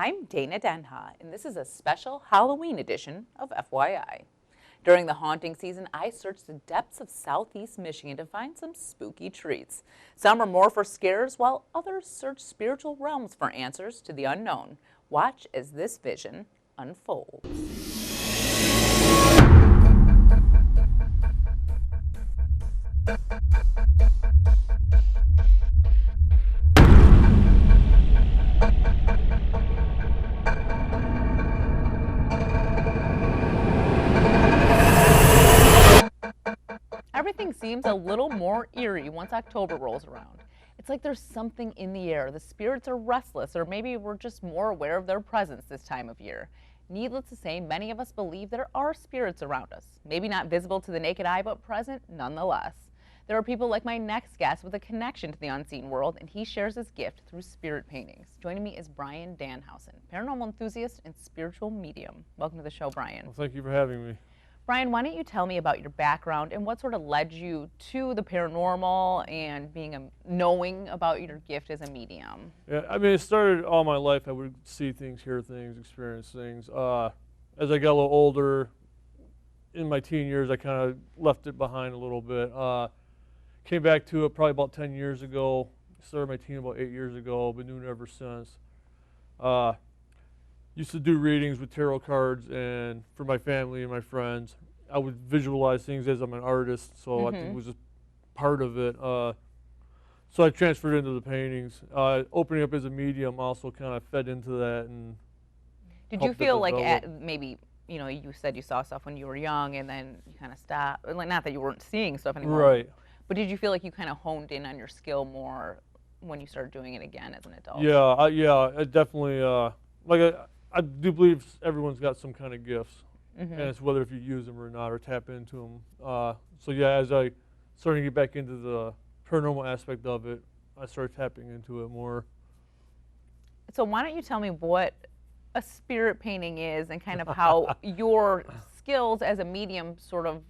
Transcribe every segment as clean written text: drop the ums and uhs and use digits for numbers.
I'm Dana Denha, and this is a special Halloween edition of FYI. During the haunting season, I searched the depths of Southeast Michigan to find some spooky treats. Some are more for scares, while others search spiritual realms for answers to the unknown. Watch as this vision unfolds. Everything seems a little more eerie once October rolls around. It's like there's something in the air. The spirits are restless, or maybe we're just more aware of their presence this time of year. Needless to say, many of us believe there are spirits around us. Maybe not visible to the naked eye, but present nonetheless. There are people like my next guest with a connection to the unseen world, and he shares his gift through spirit paintings. Joining me is Brian Danhausen, paranormal enthusiast and spiritual medium. Welcome to the show, Brian. Well, thank you for having me. Brian, why don't you tell me about your background and what sort of led you to the paranormal and knowing about your gift as a medium? Yeah, I mean, it started all my life. I would see things, hear things, experience things. As I got a little older, in my teen years, I kind of left it behind a little bit. Came back to it probably about 10 years ago. Started my teen about 8 years ago. Been doing it ever since. Used to do readings with tarot cards, and for my family and my friends, I would visualize things as I'm an artist, so I think it was just part of it. So I transferred into the paintings. Opening up as a medium also kind of fed into that. And did you feel like maybe, you know, you said you saw stuff when you were young and then you kind of stopped, like not that you weren't seeing stuff anymore, right? But did you feel like you kind of honed in on your skill more when you started doing it again as an adult? Yeah, I definitely, I do believe everyone's got some kind of gifts, and it's whether if you use them or not or tap into them. So yeah, as I started to get back into the paranormal aspect of it, I started tapping into it more. So why don't you tell me what a spirit painting is and kind of how your skills as a medium sort of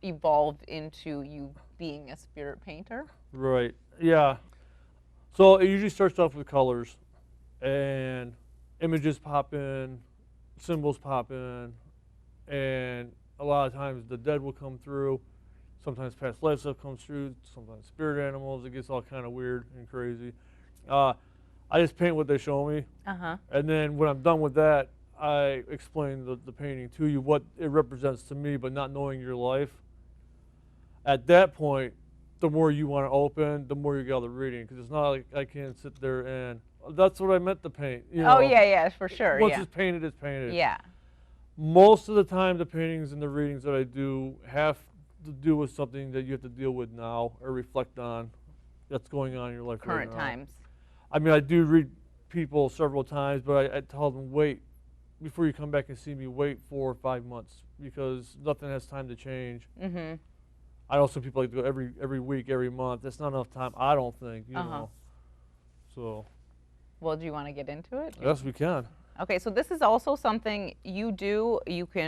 evolved into you being a spirit painter? Right, yeah. So it usually starts off with colors, and images pop in, symbols pop in, and a lot of times the dead will come through. Sometimes past life stuff comes through, sometimes spirit animals. It gets all kind of weird and crazy. I just paint what they show me, and then when I'm done with that, I explain the painting to you, what it represents to me, but not knowing your life. At that point, the more you want to open, the more you get out of the reading, because it's not like I can't sit there and that's what I meant to paint. You know, oh yeah, for sure. Once it's painted, it's painted. Yeah. Most of the time, the paintings and the readings that I do have to do with something that you have to deal with now or reflect on that's going on in your life Current right now. times. I mean, I do read people several times, but I tell them, wait, before you come back and see me, wait 4 or 5 months, because nothing has time to change. I know some people like to go every week, every month. That's not enough time, I don't think, you know. So. Well, do you want to get into it? Yes, we can. Okay, so this is also something you do.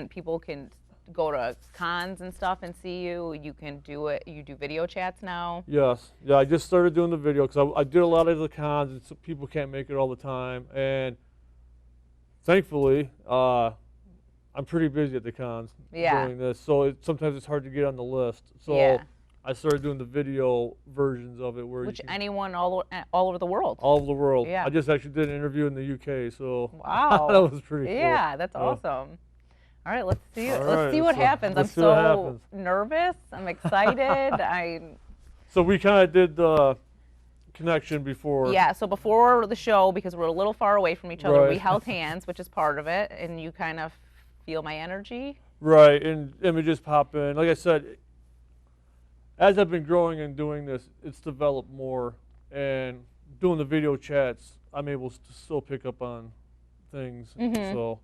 People can go to cons and stuff and see you. You can do it. You do video chats now. Yes. Yeah, I just started doing the video because I did a lot of the cons, and so people can't make it all the time. And thankfully, I'm pretty busy at the cons doing this. So sometimes it's hard to get on the list. So I started doing the video versions of it, which anyone all over the world. All over the world. Yeah. I just actually did an interview in the UK, so wow, that was pretty cool. Yeah, that's awesome. All right, let's see. Let's see what happens. I'm so nervous. I'm excited. So we kind of did the connection before. Yeah. So before the show, because we're a little far away from each other, we held hands, which is part of it, and you kind of feel my energy. Right, and images pop in. Like I said, as I've been growing and doing this, it's developed more, and doing the video chats, I'm able to still pick up on things. So,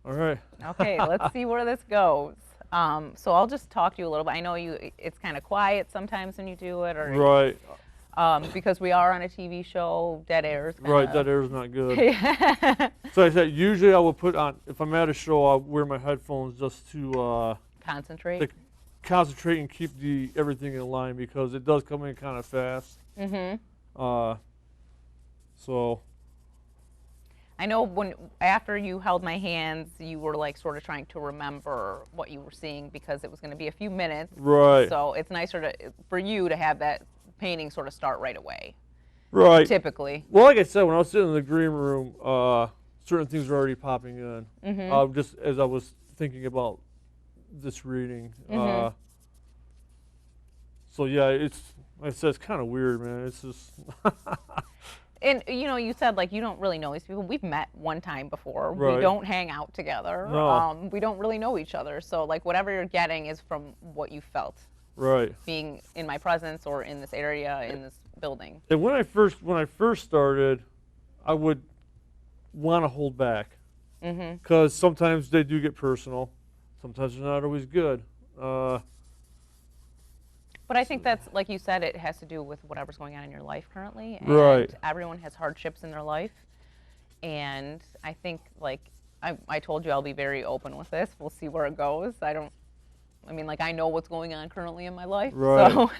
all right. Okay, let's see where this goes. So I'll just talk to you a little bit. I know it's kind of quiet sometimes when you do it, or right. Because we are on a TV show, dead air's right, dead air's not good. So I said usually I will put on, if I'm at a show, I'll wear my headphones just to concentrate. Concentrate and keep everything in line, because it does come in kind of fast. So I know when after you held my hands, you were like sort of trying to remember what you were seeing because it was going to be a few minutes. Right. So it's nicer for you to have that painting sort of start right away. Right. Typically. Well, like I said, when I was sitting in the green room, certain things were already popping in. Just as I was thinking about this reading. So yeah, it's like I said, it's kind of weird, man. It's just. And you said like you don't really know these people. We've met one time before. Right. We don't hang out together. No. We don't really know each other. So like whatever you're getting is from what you felt. Right. Being in my presence or in this area, in this building. And when I first started, I would want to hold back because sometimes they do get personal. Sometimes they're not always good. But I think that's, like you said, it has to do with whatever's going on in your life currently. And right. everyone has hardships in their life. And I think, like, I told you I'll be very open with this. We'll see where it goes. I know what's going on currently in my life. Right. So.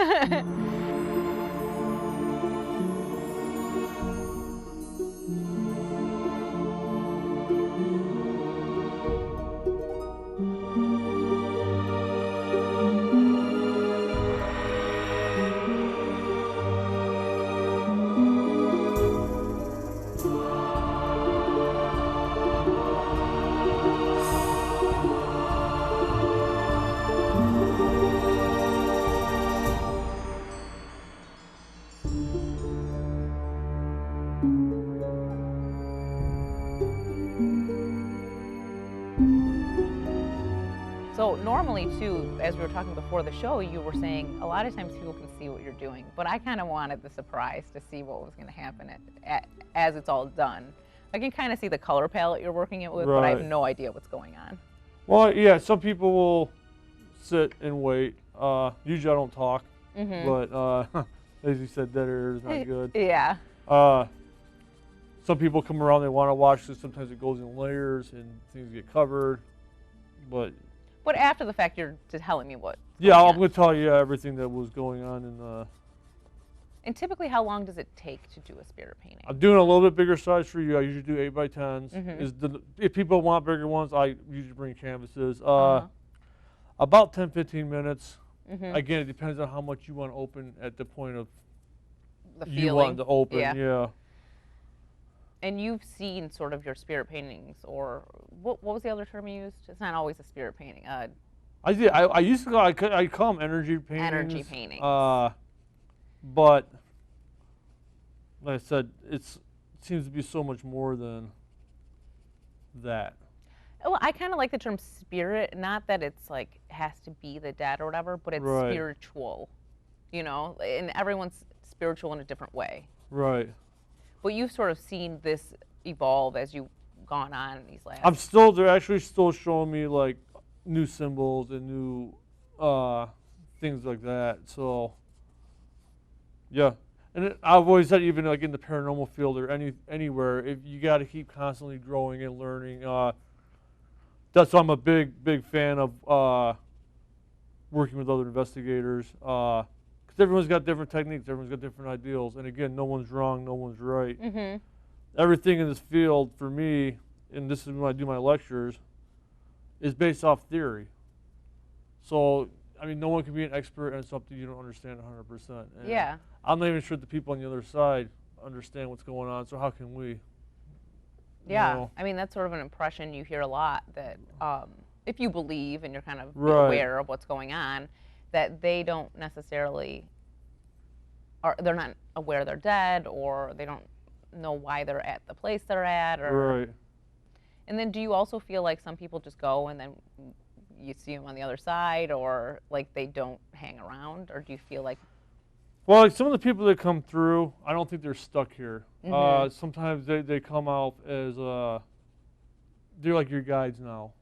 So normally too, as we were talking before the show, you were saying a lot of times people can see what you're doing, but I kind of wanted the surprise to see what was going to happen as it's all done. I can kind of see the color palette you're working it with, but I have no idea what's going on. Well, yeah, some people will sit and wait. Usually I don't talk, but as you said, dead air is not good. Yeah. Some people come around, they want to watch this. Sometimes it goes in layers and things get covered, But after the fact, you're telling me what. Yeah, I'm going to tell you everything that was going on in the. And typically, how long does it take to do a spirit painting? I'm doing a little bit bigger size for you. I usually do 8x10s. If people want bigger ones, I usually bring canvases. About 10-15 minutes. Again, it depends on how much you want to open at the point of the feeling. You want to open. Yeah. And you've seen sort of your spirit paintings, or what was the other term you used? It's not always a spirit painting. I did. I used to I call them energy paintings. Energy paintings. But like I said, it seems to be so much more than that. Well, I kind of like the term spirit. Not that it's like has to be the dead or whatever, but it's spiritual. And everyone's spiritual in a different way. Right. But you've sort of seen this evolve as you've gone on in these last. They're actually still showing me like new symbols and new things like that. So, yeah. And I've always said, even like in the paranormal field or anywhere, if you got to keep constantly growing and learning. That's why I'm a big fan of working with other investigators. Because everyone's got different techniques, everyone's got different ideals, and again, no one's wrong, no one's right. Everything in this field, for me, and this is when I do my lectures, is based off theory. So, I mean, no one can be an expert on something you don't understand 100%. And yeah. I'm not even sure the people on the other side understand what's going on, so how can we? Yeah, I mean, that's sort of an impression you hear a lot, that if you believe and you're kind of aware of what's going on, that they don't necessarily, they're not aware they're dead, or they don't know why they're at the place they're at. Right. And then do you also feel like some people just go and then you see them on the other side, or like they don't hang around, or do you feel like? Well, like some of the people that come through, I don't think they're stuck here. Sometimes they come out as, they're like your guides now.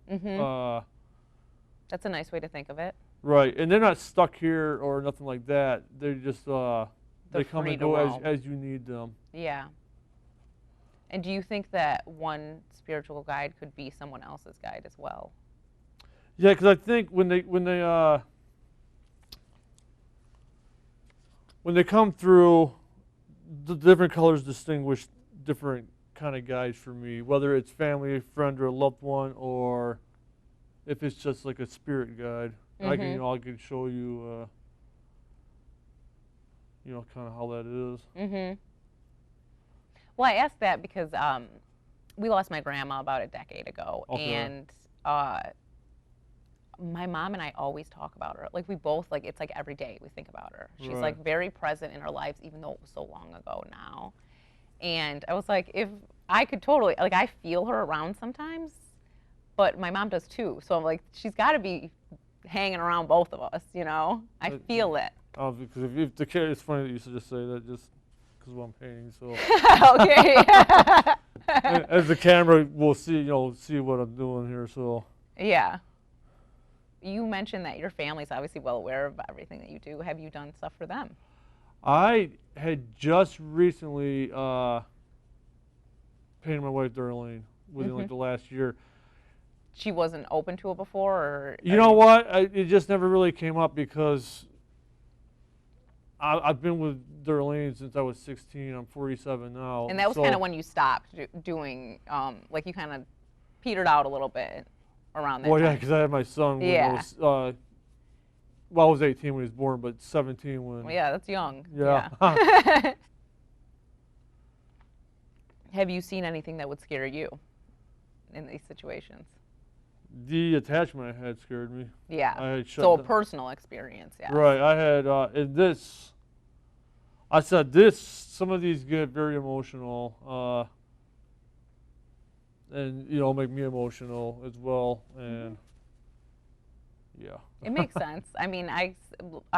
That's a nice way to think of it. Right, and they're not stuck here or nothing like that. They're just, they come and go as you need them. Yeah. And do you think that one spiritual guide could be someone else's guide as well? Yeah, because I think when they come through, the different colors distinguish different kind of guides for me, whether it's family, friend, or a loved one, or if it's just like a spirit guide. I can, I can show you, kind of how that is. Well, I asked that because we lost my grandma about a decade ago, and my mom and I always talk about her. Like we both, like it's like every day we think about her. She's like very present in our lives, even though it was so long ago now. And I was like, if I could totally, like I feel her around sometimes, but my mom does too. So I'm like, she's got to be hanging around both of us, I feel it. Oh, because if the kid, it's funny that you should just say that just because I'm painting. So okay. as the camera will see, see what I'm doing here. So yeah. You mentioned that your family's obviously well aware of everything that you do. Have you done stuff for them? I had just recently painted my wife Darlene within like the last year. She wasn't open to it before, or you know what? It just never really came up because I've been with Darlene since I was 16. I'm 47 now. And that was kind of when you stopped doing, like you kind of petered out a little bit around that time. Yeah, because I had my son when I was, I was 18 when he was born, but 17 when... Well, yeah, that's young. Yeah. Have you seen anything that would scare you in these situations? The attachment I had scared me. Yeah. I had so a personal experience, yeah. Right. I had, I said some of these get very emotional, and, make me emotional as well, and, yeah. It makes sense. I mean, I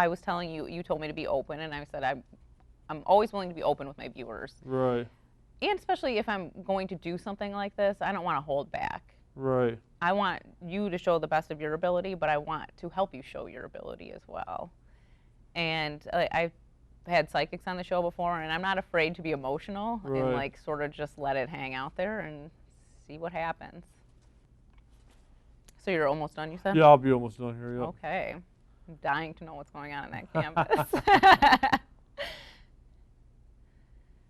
was telling you, you told me to be open, and I said I'm always willing to be open with my viewers. Right. And especially if I'm going to do something like this, I don't want to hold back. Right. I want you to show the best of your ability, but I want to help you show your ability as well. And I've had psychics on the show before, and I'm not afraid to be emotional and like sort of just let it hang out there and see what happens. So you're almost done, you said? Yeah, I'll be almost done here, yeah. Okay. I'm dying to know what's going on in that canvas.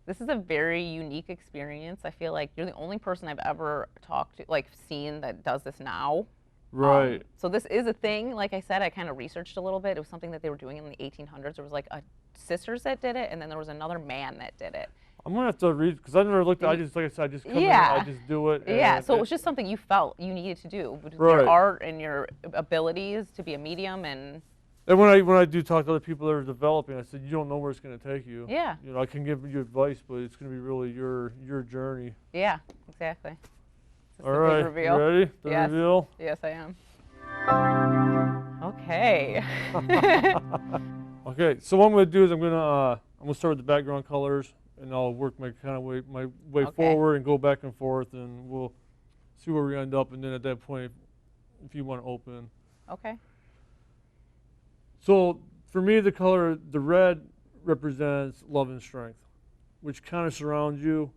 This is a very unique experience. I feel like you're the only person I've ever talked to, like seen that does this now. Right. So this is a thing. Like I said, I kind of researched a little bit. It was something that they were doing in the 1800s. There was like sisters that did it, and then there was another man that did it. I'm gonna have to read because I never looked. Like I said, I just come in, I just do it. Yeah. So it was just something you felt you needed to do with your art and your abilities to be a medium and. And when I do talk to other people that are developing, I said, you don't know where it's going to take you. Yeah. I can give you advice, but it's going to be really your journey. Yeah, exactly. All right, you ready? The reveal? Yes, I am. Okay. Okay, so what I'm going to do is I'm going to start with the background colors, and I'll work my way forward and go back and forth, and we'll see where we end up. And then at that point, if you want to open. Okay. So for me, the red represents love and strength, which kind of surrounds you.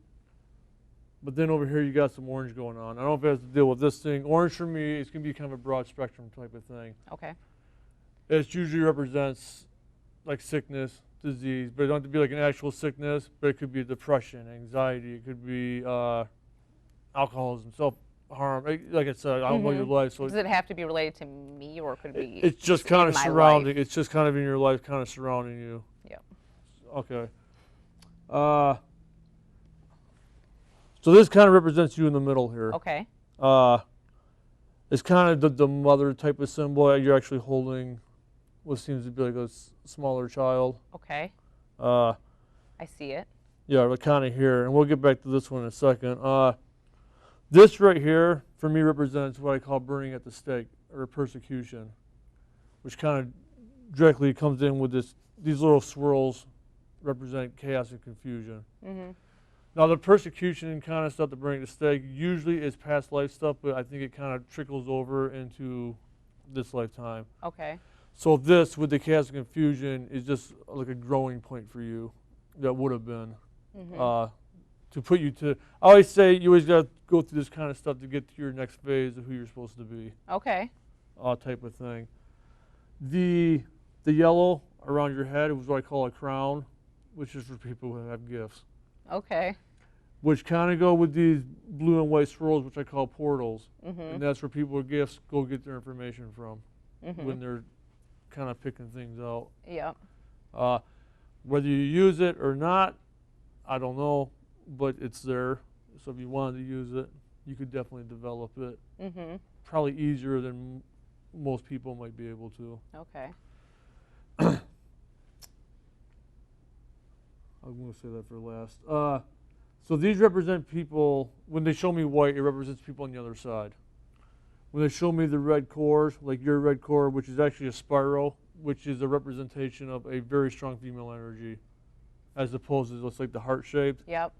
But then over here, you got some orange going on. I don't know if it has to deal with this thing. Orange for me, it's going to be kind of a broad spectrum type of thing. Okay. It usually represents like sickness, disease, but it don't have to be like an actual sickness, but it could be depression, anxiety, it could be alcoholism, self-harm. Like I said, I don't know your life. So does it have to be related to me, or could it be? It's just kind of surrounding. It's just kind of in your life, kind of surrounding you. Yeah. Okay. So this kind of represents you in the middle here. Okay. It's kind of the mother type of symbol. You're actually holding what seems to be like a smaller child. Okay. I see it. Yeah, we're kind of here, and we'll get back to this one in a second. This right here, for me, represents what I call burning at the stake, or persecution, which kind of directly comes in with these little swirls represent chaos and confusion. Mm-hmm. Now, the persecution and kind of stuff to bring to stake usually is past life stuff, but I think it kind of trickles over into this lifetime. Okay. So this, with the chaos and confusion, is just like a growing point for you that would have been. To put you to, I always say you always got to go through this kind of stuff to get to your next phase of who you're supposed to be. Okay. Type of thing. The yellow around your head is what I call a crown, which is for people who have gifts. Okay. which kind of go with these blue and white swirls, which I call portals. And that's where people with gifts go get their information from when they're kind of picking things out. Yep. Whether you use it or not, I don't know, but it's there. So if you wanted to use it, you could definitely develop it. Probably easier than most people might be able to. Okay. I'm going to say that for last. So these represent people. When they show me white, it represents people on the other side. When they show me the red cores, like your red core, which is actually a spiral, which is a representation of a very strong female energy, as opposed to just like the heart shaped. Yep.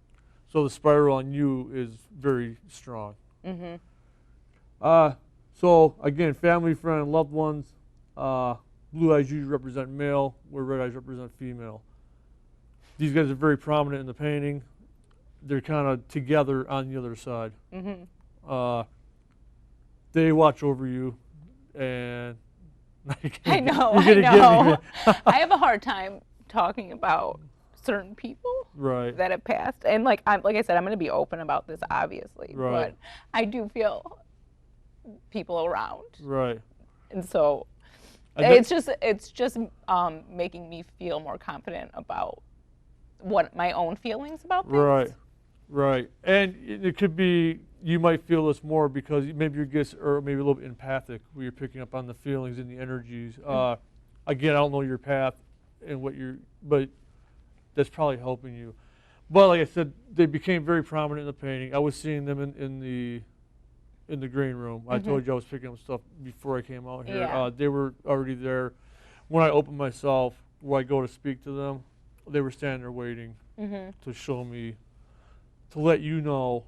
So the spiral on you is very strong. So again, family, friend, loved ones. Blue eyes usually represent male, where red eyes represent female. These guys are very prominent in the painting. They're kind of together on the other side. They watch over you, and I know. I have a hard time talking about certain people that have passed, and like I said, I'm going to be open about this, obviously. But I do feel people around. And so it's just making me feel more confident about what my own feelings about things. And it could be you might feel this more because maybe your gifts are maybe a little bit empathic, where you're picking up on the feelings and the energies. Again, I don't know your path and but that's probably helping you. But like I said, they became very prominent in the painting. I was seeing them in the green room. I told you I was picking up stuff before I came out here. They were already there. When I opened myself, where I go to speak to them, they were standing there waiting to show me, to let you know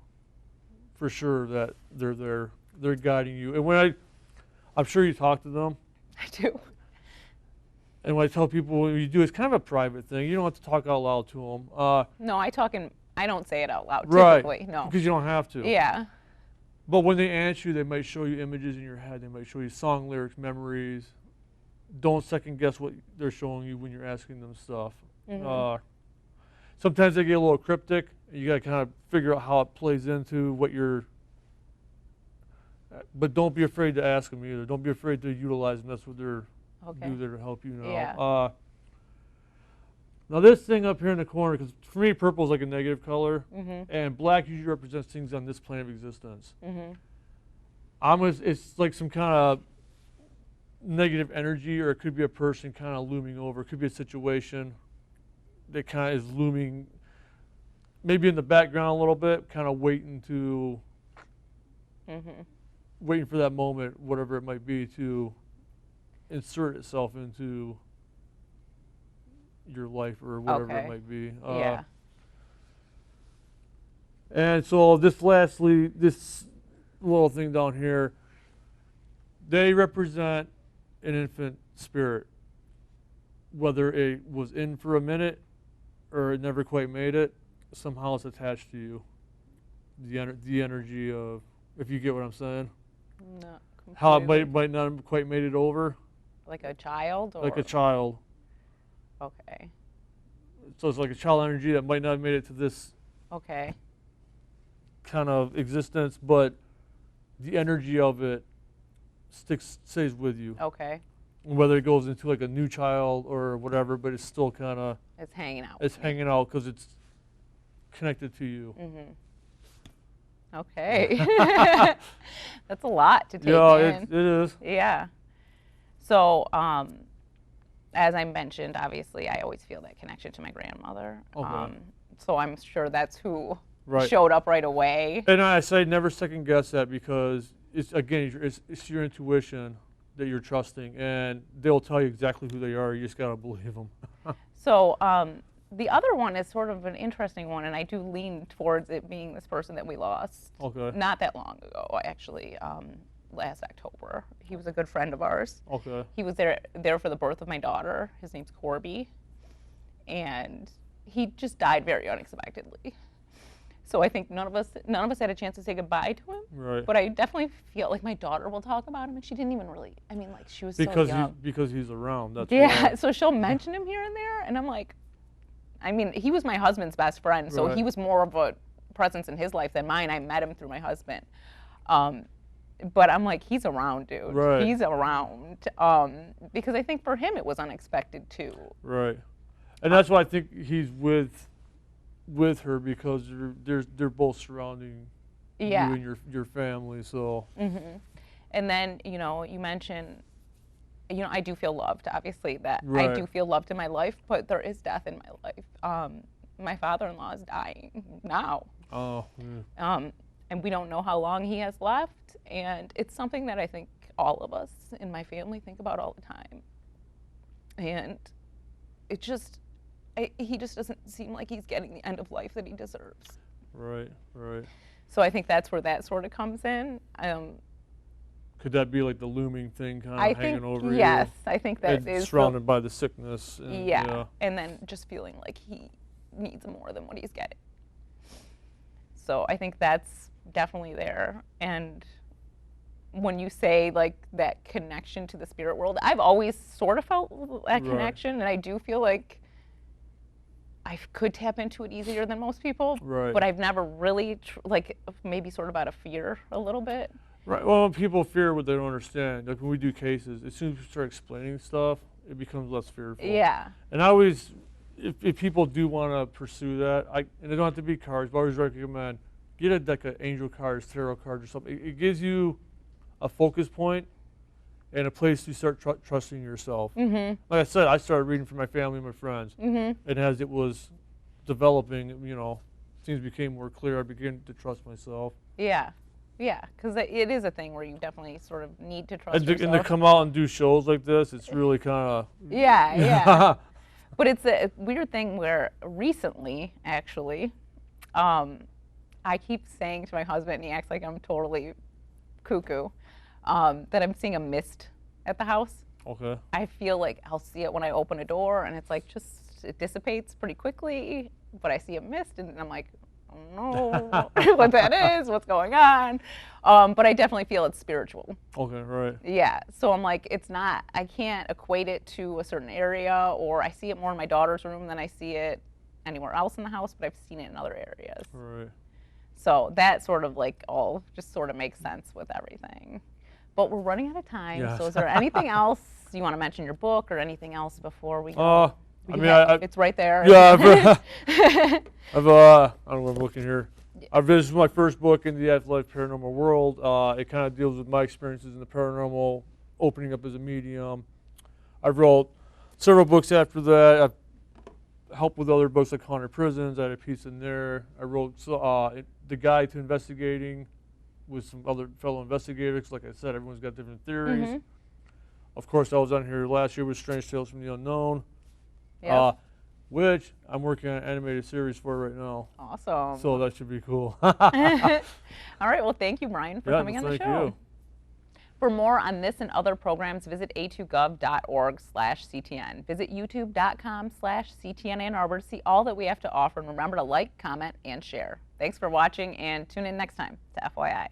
for sure that they're there. They're guiding you. And I'm sure you talk to them. I do. And when I tell people what you do, it's kind of a private thing. You don't have to talk out loud to them. No, I don't say it out loud typically. No. Because you don't have to. Yeah. But when they answer you, they might show you images in your head. They might show you song lyrics, memories. Don't second guess what they're showing you when you're asking them stuff. Sometimes they get a little cryptic. You got to kind of figure out how it plays into what you're. But don't be afraid to ask them either. Don't be afraid to utilize them. That's what they're do there to help you know. Yeah. Now this thing up here in the corner, because for me purple is like a negative color, and black usually represents things on this plane of existence. It's like some kind of negative energy, or it could be a person kind of looming over. It could be a situation that kind of is looming, maybe in the background a little bit, kind of waiting for that moment, whatever it might be, to insert itself into your life or whatever it might be. And so this little thing down here, they represent an infant spirit, whether it was in for a minute or it never quite made it. Somehow it's attached to you. The energy of, if you get what I'm saying. Not completely. How it might not have quite made it over. Like a child? Or? Like a child. Okay. So it's like a child energy that might not have made it to this kind of existence, but the energy of it stays with you. Okay. Whether it goes into like a new child or whatever, but it's still kind of. It's hanging out. It's hanging out because it's connected to you. Okay. That's a lot to take in. Yeah, it is. Yeah. So, as I mentioned, obviously, I always feel that connection to my grandmother. So I'm sure that's who showed up right away. And I say never second guess that, because it's your intuition that you're trusting, and they'll tell you exactly who they are. You just gotta believe them. So the other one is sort of an interesting one, and I do lean towards it being this person that we lost not that long ago, actually. Last October. He was a good friend of ours. He was there for the birth of my daughter. His name's Corby, and he just died very unexpectedly. So I think none of us had a chance to say goodbye to him. But I definitely feel like my daughter will talk about him, and she didn't even really. I mean, like, she was so young. Because he's around. That's why. So she'll mention him here and there, and I'm like, I mean, he was my husband's best friend, so he was more of a presence in his life than mine. I met him through my husband. But I'm like, he's around, dude. Right. He's around. Because I think for him it was unexpected too. Right. And that's why I think he's with her, because they're both surrounding you and your family. So. Mm-hmm. And then, you know, you mentioned, you know, I do feel loved. Obviously, that Right. I do feel loved in my life, but there is death in my life. My father-in-law is dying now. Oh. Yeah. And we don't know how long he has left. And it's something that I think all of us in my family think about all the time. And it just, he just doesn't seem like he's getting the end of life that he deserves. Right. Right. So I think that's where that sort of comes in. Could that be like the looming thing kind of hanging over you? Yes, I think that and is surrounded by the sickness. And, yeah, and then just feeling like he needs more than what he's getting. So I think that's definitely there. And when you say like that connection to the spirit world, I've always sort of felt that connection, and I do feel like I could tap into it easier than most people. Right. But I've never really like maybe sort of out of fear a little bit. Right. Well, when people fear what they don't understand, like when we do cases, as soon as we start explaining stuff, it becomes less fearful. Yeah. And I always, if people do want to pursue that, and they don't have to be cards, but I always recommend get a deck of angel cards, tarot cards, or something. It gives you a focus point and a place to start trusting yourself. Mm-hmm. Like I said, I started reading for my family and my friends, Mm-hmm. and as it was developing, you know, things became more clear. I began to trust myself. Yeah. Yeah, because it is a thing where you definitely sort of need to trust yourself. And to come out and do shows like this, it's really kind of... Yeah, yeah. But it's a weird thing where recently, actually, I keep saying to my husband, and he acts like I'm totally cuckoo, that I'm seeing a mist at the house. Okay. I feel like I'll see it when I open a door, and it's like it dissipates pretty quickly, but I see a mist, and I'm like, know what that is, what's going on. But I definitely feel it's spiritual. Okay, right. Yeah, so I'm like, it's not, I can't equate it to a certain area, or I see it more in my daughter's room than I see it anywhere else in the house, but I've seen it in other areas. Right. So that sort of like all just sort of makes sense with everything. But we're running out of time, Yes. so is there anything else you want to mention your book or anything else before we go? I mean, it's right there. Yeah, I don't know what I'm looking here. This is my first book in the afterlife paranormal world. It kind of deals with my experiences in the paranormal, opening up as a medium. I wrote several books after that. I've helped with other books like Haunted Prisons. I had a piece in there. I wrote The Guide to Investigating with some other fellow investigators. Like I said, everyone's got different theories. Mm-hmm. Of course, I was on here last year with Strange Tales from the Unknown. Yep. Which I'm working on an animated series for right now. Awesome. So that should be cool. All right. Well, thank you, Brian, for coming on the show. Thank you. For more on this and other programs, visit a2gov.org/CTN. Visit youtube.com/CTN Ann Arbor to see all that we have to offer. And remember to like, comment, and share. Thanks for watching, and tune in next time to FYI.